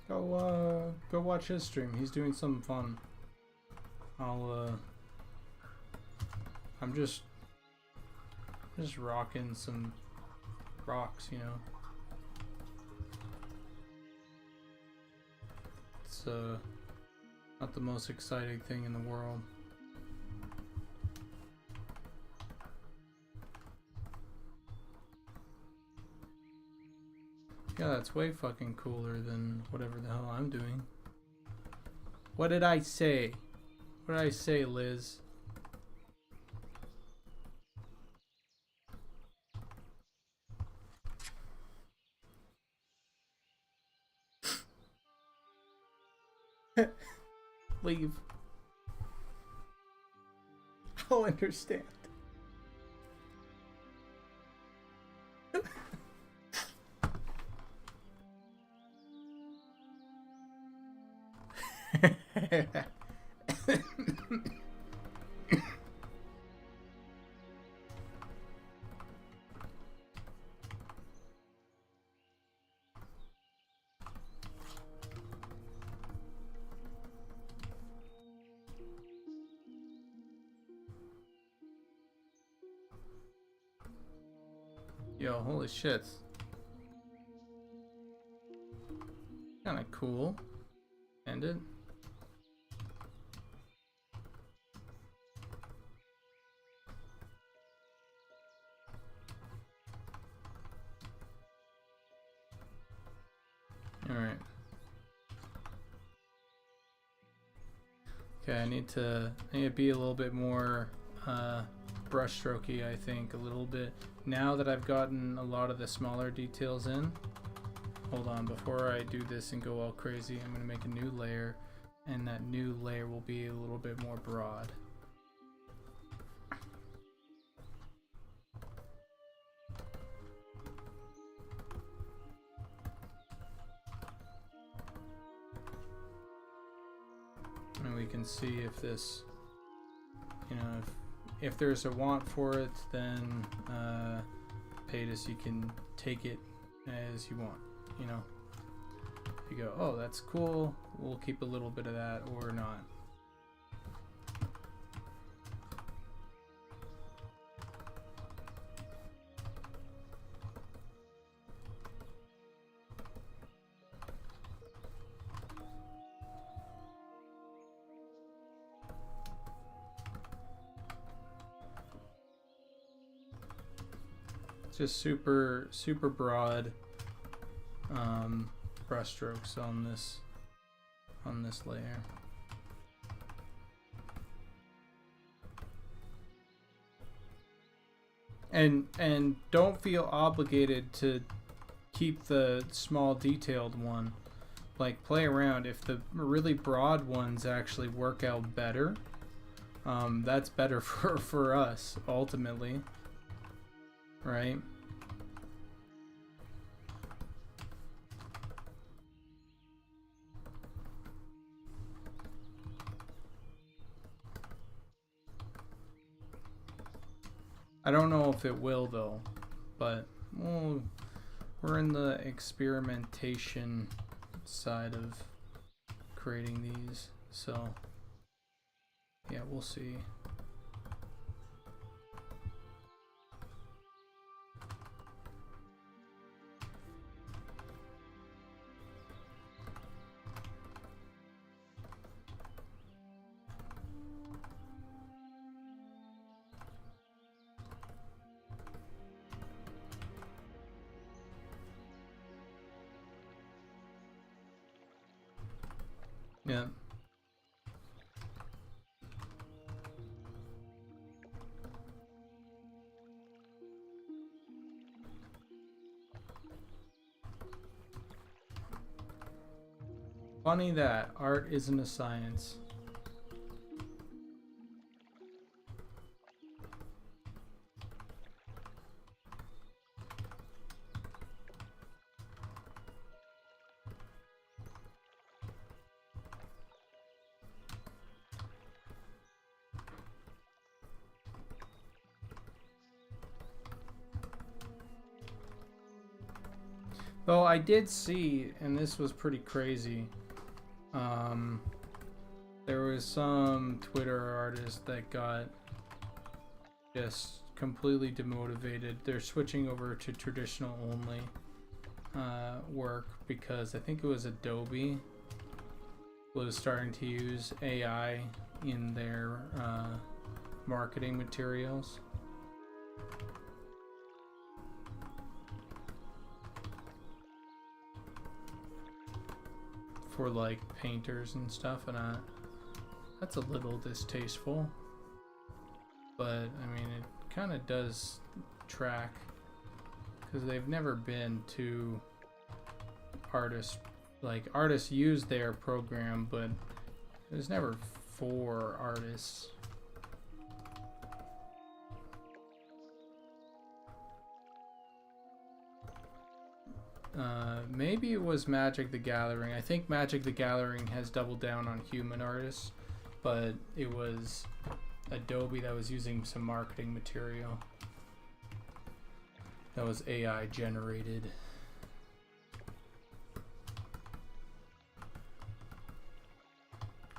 Go watch his stream. He's doing something fun. I'm just rocking some rocks, you know. It's not the most exciting thing in the world. Yeah, that's way fucking cooler than whatever the hell I'm doing. What did I say? What did I say, Liz? Leave. I'll understand. Yo, holy shit. Kinda cool. End it. Alright. Okay, I need to be a little bit more brushstrokey, I think, a little bit. Now that I've gotten a lot of the smaller details in, hold on, before I do this and go all crazy, I'm gonna make a new layer, and that new layer will be a little bit more broad. And we can see if this, you know, if there's a want for it, then Paytas, you can take it as you want, you know. You go, oh, that's cool, we'll keep a little bit of that, or not. Just super broad brush strokes on this layer. And don't feel obligated to keep the small detailed one. Like, play around. If the really broad ones actually work out better, that's better for us ultimately. Right? I don't know if it will though, but well, we're in the experimentation side of creating these, so yeah, we'll see. Yeah. Funny that art isn't a science. Though I did see, and this was pretty crazy, there was some Twitter artist that got just completely demotivated. They're switching over to traditional only work because I think it was Adobe was starting to use AI in their marketing materials. For like painters and stuff, and that's a little distasteful, but I mean it kind of does track because they've never been to artists. Like artists use their program, but it was never for artists. Maybe it was Magic the Gathering. I think Magic the Gathering has doubled down on human artists, but it was Adobe that was using some marketing material that was AI generated.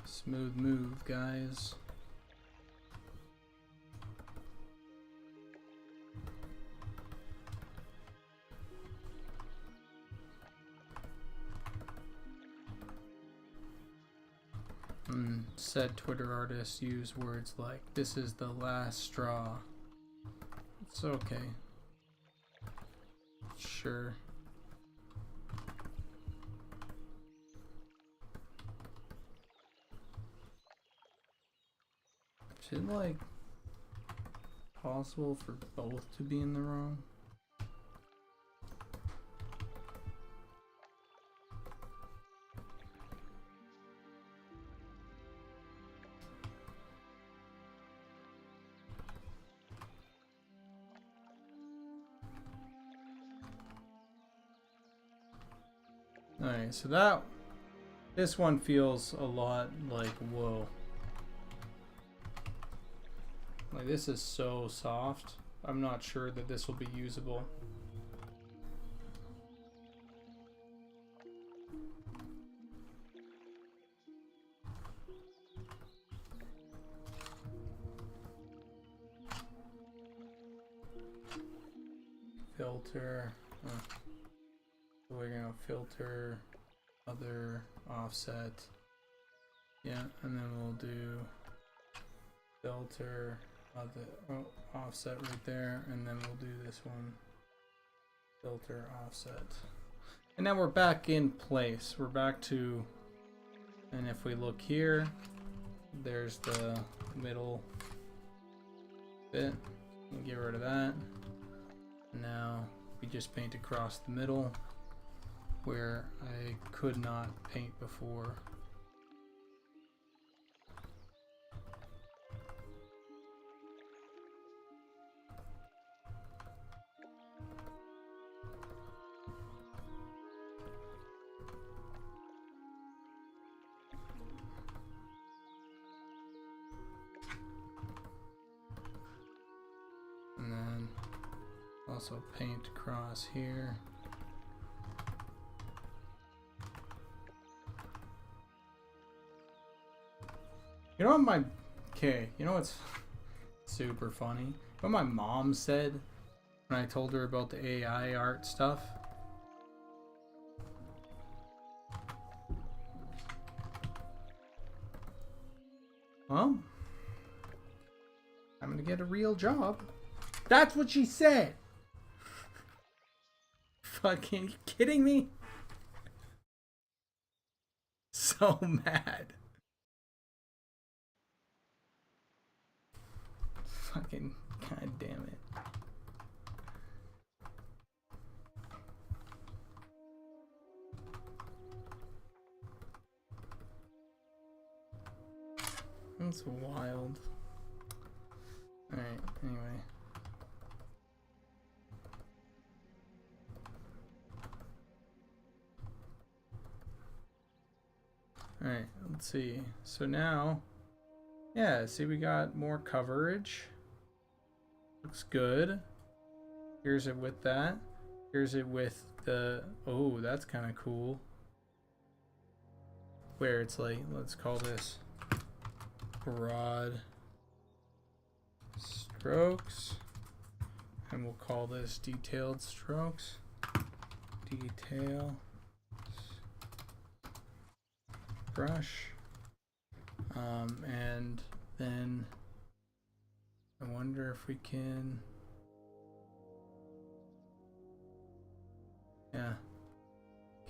Smooth move, guys. Said Twitter artists use words like, "This is the last straw." It's okay. Sure. Is it like possible for both to be in the wrong? Alright, so this one feels a lot like, whoa. Like, this is so soft. I'm not sure that this will be usable. Filter. So we're gonna filter other offset. Yeah, and then we'll do filter other offset right there, and then we'll do this one. Filter offset. And now we're back in place. We're back to, and if we look here, there's the middle bit. We'll get rid of that. Now we just paint across the middle where I could not paint before. And then also paint across here. You know what you know what's super funny? What my mom said when I told her about the AI art stuff? Well, I'm gonna get a real job. That's what she said! Fucking kidding me? So mad. Fucking god damn it. That's wild. Alright, anyway. Alright, let's see. So now, yeah, see we got more coverage. Looks good. Here's it with that. Here's it with the, oh, that's kind of cool. Where it's like, let's call this broad strokes, and we'll call this detailed strokes. Detail brush. And then I wonder if we can, yeah,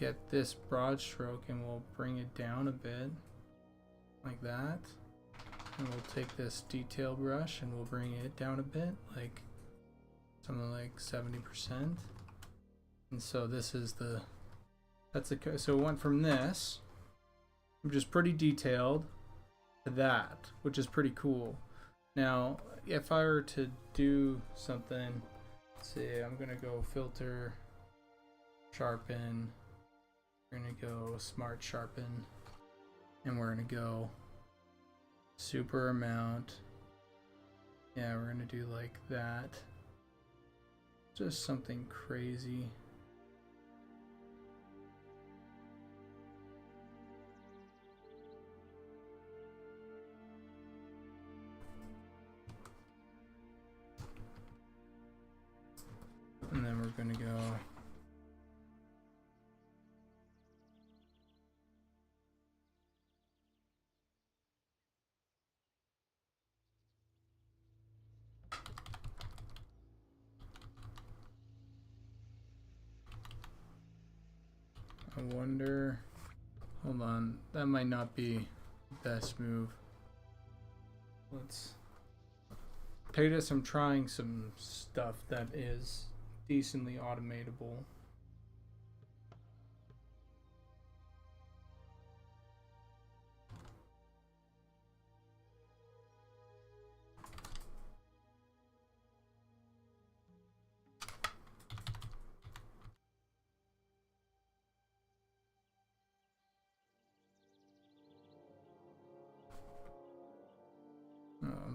get this broad stroke, and we'll bring it down a bit like that. And we'll take this detail brush and we'll bring it down a bit, like something like 70%. And so this is the, that's the, so it went from this, which is pretty detailed, to that, which is pretty cool. Now, if I were to do something, let's see, I'm gonna go filter, sharpen, we're gonna go smart sharpen, and we're gonna go super amount. Yeah, we're gonna do like that. Just something crazy. And then we're gonna go I wonder, hold on, that might not be the best move. Let's take this, I'm trying some stuff that is decently automatable.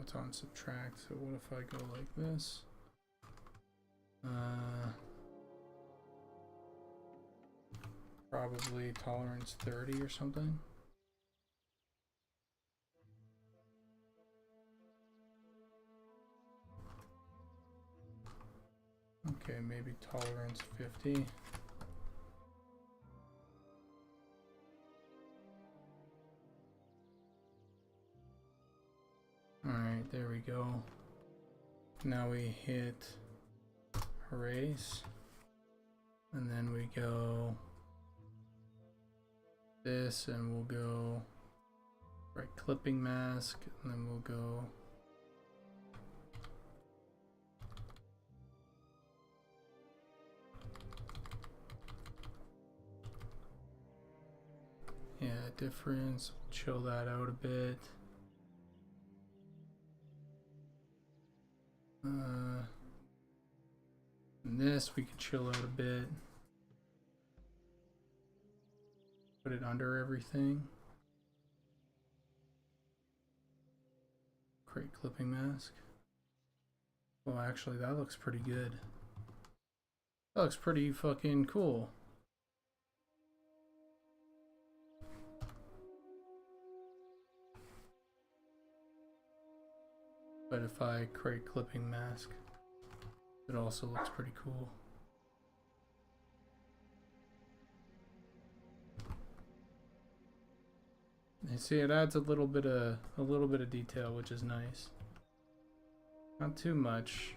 It's on subtract, so what if I go like this? Probably tolerance 30 or something. Okay, maybe tolerance 50. Alright, there we go. Now we hit erase, and then we go this, and we'll go right clipping mask, and then we'll go difference, chill that out a bit. And this we can chill out a bit. Put it under everything. Create clipping mask. Well, actually, that looks pretty good. That looks pretty fucking cool. But if I create clipping mask, it also looks pretty cool. You see, it adds a little bit of detail, which is nice. Not too much.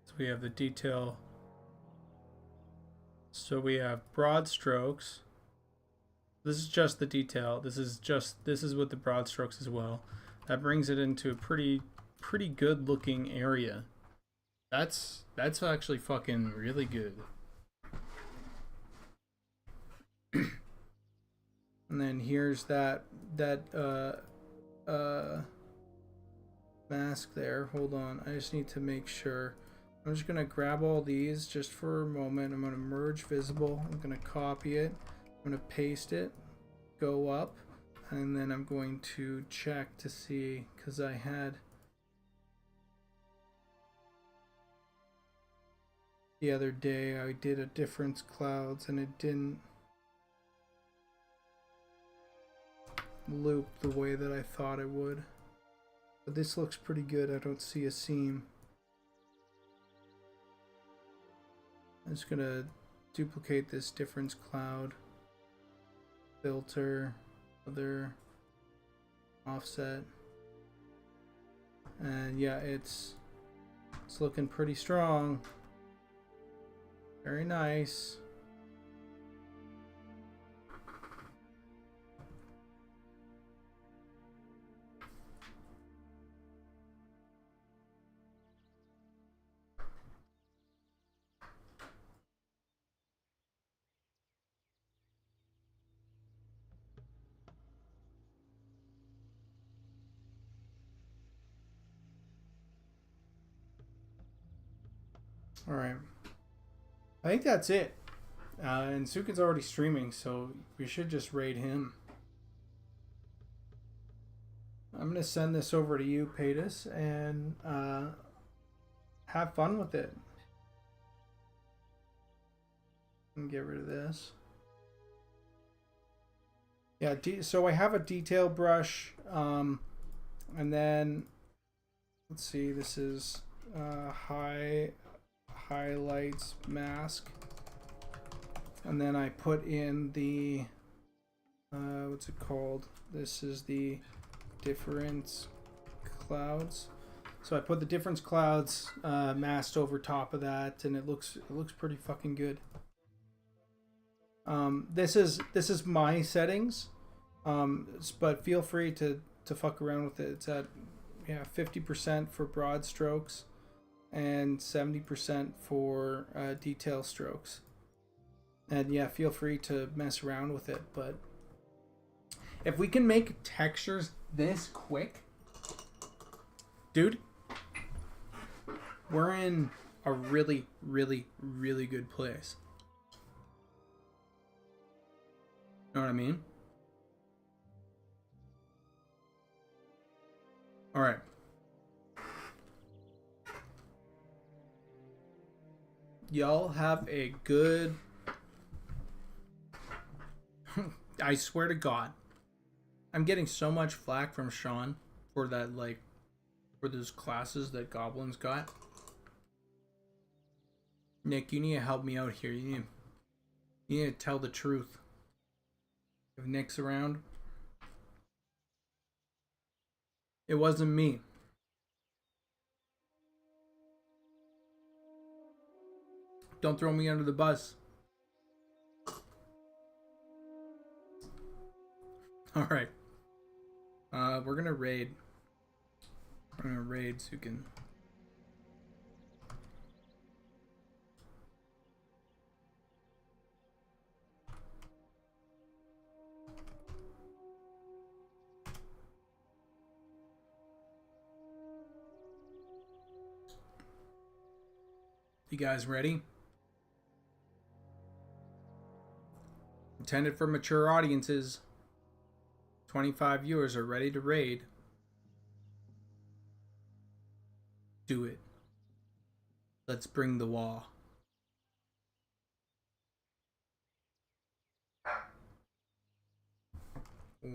So we have the detail. So we have broad strokes. This is just the detail. This is with the broad strokes as well. That brings it into a pretty good looking area. That's actually fucking really good. And then here's that mask there. Hold on, I just need to make sure. I'm just gonna grab all these just for a moment. I'm gonna merge visible. I'm gonna copy it. I'm gonna paste it. Go up. and then I'm going to check to see, because I had the other day I did a difference clouds and it didn't loop the way that I thought it would. But this looks pretty good. I don't see a seam. I'm just gonna duplicate this difference cloud, filter, other, offset, and yeah, it's looking pretty strong. Very nice. All right. I think that's it. And Sukin's already streaming, so we should just raid him. I'm going to send this over to you, Paytas, and have fun with it. And get rid of this. Yeah, so I have a detail brush, and then, let's see, this is highlights mask, and then I put in the what's it called, this is the difference clouds, so I put the difference clouds masked over top of that, and it looks pretty fucking good. This is my settings, but feel free to fuck around with it. It's at 50% for broad strokes and 70% for detail strokes. And yeah, feel free to mess around with it. But if we can make textures this quick, dude, we're in a really, really, really good place. Know what I mean? All right. Y'all have a good... I swear to God, I'm getting so much flack from Sean for that, like, for those classes that Goblins got. Nick, you need to help me out here. You need to tell the truth. If Nick's around, it wasn't me. Don't throw me under the bus. All right. We're gonna raid. We're gonna raid Sukin. You guys ready? Intended for mature audiences. 25 viewers are ready to raid. Do it. Let's bring the wall. Oh,